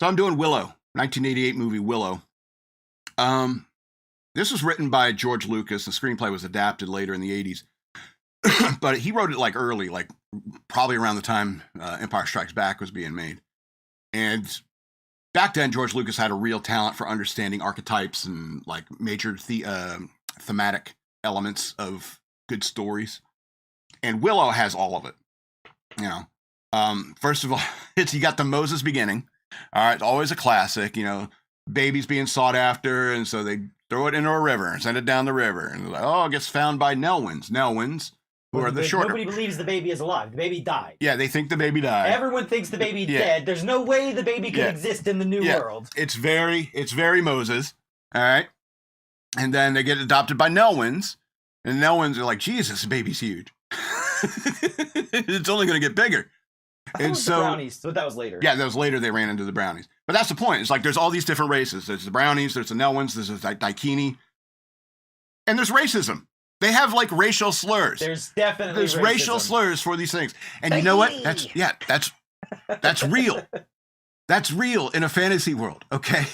So I'm doing Willow, 1988 movie Willow. This was written by George Lucas. The screenplay was adapted later in the 80s. But he wrote it like early, like probably around the time Empire Strikes Back was being made. And back then, George Lucas had a real talent for understanding archetypes and like major thematic elements of good stories. And Willow has all of it. You know, first of all, you got the Moses beginning. All right, always a classic. You know, babies being sought after, and so they throw it into a river and send it down the river, and like, oh, it gets found by Nelwins, who are the shorter. Nobody believes the baby is alive. The baby died. Yeah, they think the baby died. Everyone thinks the baby's dead. There's no way the baby could exist in the new world. It's very Moses. All right, and then they get adopted by Nelwins, and Nelwins are like, Jesus, the baby's huge. It's only going to get bigger. And so the brownies, but that was later. Yeah, that was later. They ran into the brownies, but that's the point. It's like there's all these different races. There's the brownies. There's the Nelwins. There's the Daikini, and there's racism. They have like racial slurs. There's definitely racial slurs for these things. And you know what? That's real. That's real in a fantasy world. Okay,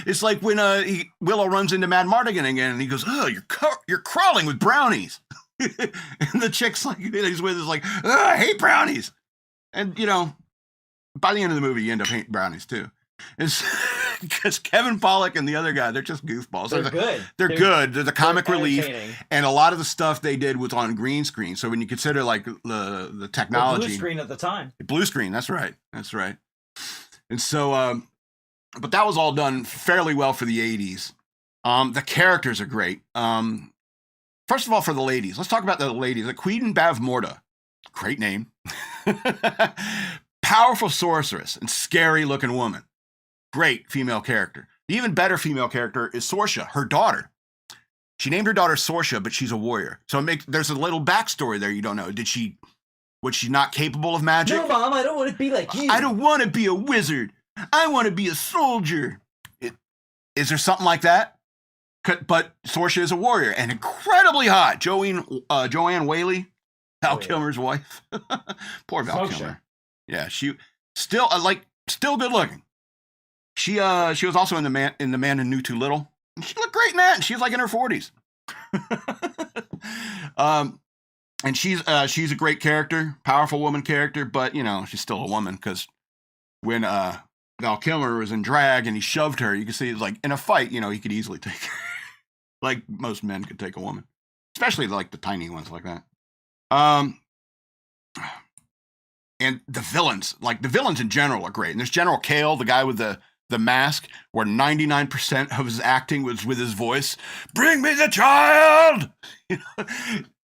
it's like when Willow runs into Mad Mardigan again, and he goes, "Oh, you're crawling with brownies." And the chick's like, he's with is like, I hate brownies. And, you know, by the end of the movie, you end up hating brownies, too. It's because Kevin Pollak and the other guy, they're just goofballs. They're good. They're good. They're the comic relief. And a lot of the stuff they did was on green screen. So when you consider, like, the technology. Blue screen at the time. Blue screen, that's right. That's right. And so, but that was all done fairly well for the 80s. The characters are great. First of all, for the ladies, let's talk about the ladies. The Queen Bavmorda, great name. Powerful sorceress and scary looking woman. Great female character. The even better female character is Sorsha, her daughter. She named her daughter Sorsha, but she's a warrior. So there's a little backstory there you don't know. Was she not capable of magic? No, Mom, I don't want to be like you. I don't want to be a wizard. I want to be a soldier. Is there something like that? But Sorsha is a warrior and incredibly hot. Joanne Whaley, Val Kilmer's wife. Poor Val Kilmer. Yeah, she still good looking. She was also in the Man Who Knew Too Little. She looked great in that. And she's like in her 40s. And she's a great character, powerful woman character, but you know she's still a woman because when Val Kilmer was in drag and he shoved her, you can see like in a fight, you know, he could easily take her. Like most men could take a woman, especially like the tiny ones like that. And the villains in general are great. And there's General Kale, the guy with the mask, where 99% of his acting was with his voice. Bring me the child. You know,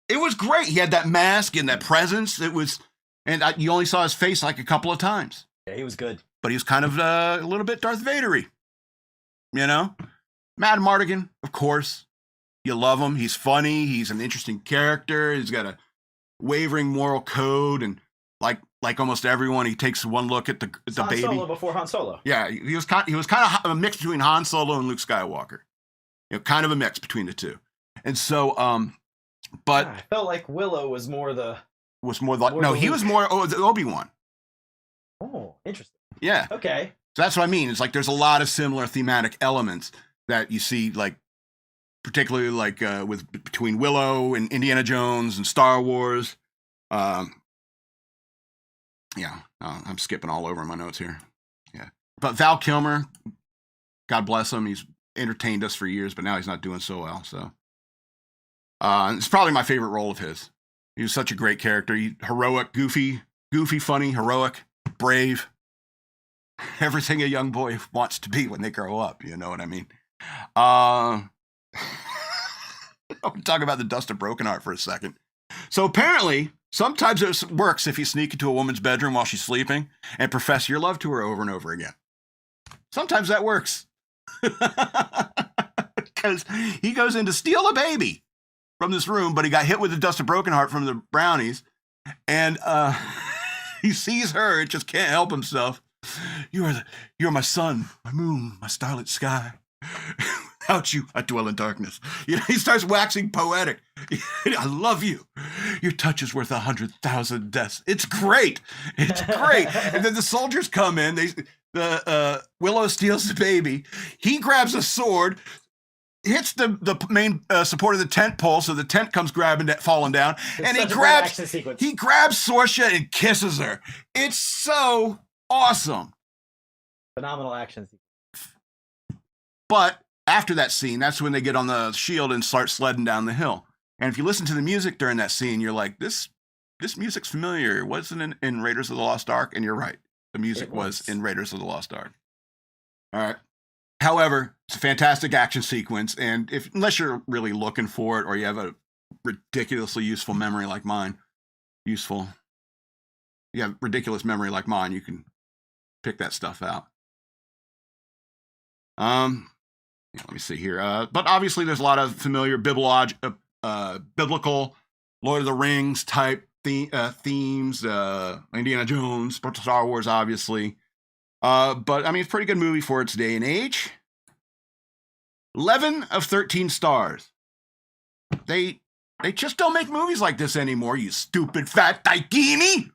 it was great. He had that mask and that presence. You only saw his face like a couple of times. Yeah, he was good. But he was kind of a little bit Darth Vader-y, you know? Mad Mardigan, of course. You love him. He's funny. He's an interesting character. He's got a wavering moral code. And like almost everyone, he takes one look at the baby. Han Solo before Han Solo. Yeah, he was kind of a mix between Han Solo and Luke Skywalker. You know, kind of a mix between the two. And so, but... I felt like Willow was more the... he was more Obi-Wan. Oh, interesting. Yeah. Okay. So that's what I mean. It's like there's a lot of similar thematic elements that you see, like, particularly like between Willow and Indiana Jones and Star Wars. I'm skipping all over my notes here. Yeah. But Val Kilmer, God bless him, he's entertained us for years, but now he's not doing so well. So it's probably my favorite role of his. He was such a great character. Heroic, goofy, funny, heroic, brave. Everything a young boy wants to be when they grow up. You know what I mean? I'll talk about the Dust of Broken Heart for a second. So apparently, sometimes it works if you sneak into a woman's bedroom while she's sleeping and profess your love to her over and over again. Sometimes that works. Because he goes in to steal a baby from this room, but he got hit with the Dust of Broken Heart from the brownies. And he sees her and just can't help himself. You're my sun, my moon, my starlit sky. Without you, I dwell in darkness. You know, he starts waxing poetic. I love you. Your touch is worth 100,000 deaths. It's great. It's great. And then the soldiers come in. Willow steals the baby. He grabs a sword, hits the main support of the tent pole, so the tent comes falling down, It's and such a great action sequence. he grabs Sorsha and kisses her. It's so awesome. Phenomenal action sequence. But after that scene, that's when they get on the shield and start sledding down the hill. And if you listen to the music during that scene, you're like, this music's familiar. Wasn't it in Raiders of the Lost Ark? And you're right. The music was in Raiders of the Lost Ark. All right. However, it's a fantastic action sequence. And unless you're really looking for it or you have a ridiculously useful memory like mine, you have ridiculous memory like mine, you can pick that stuff out. Let me see here. But obviously there's a lot of familiar biblical Lord of the Rings type themes, Indiana Jones, Star Wars, obviously. But I mean, it's a pretty good movie for its day and age. 11 of 13 stars. They just don't make movies like this anymore, you stupid fat daikini.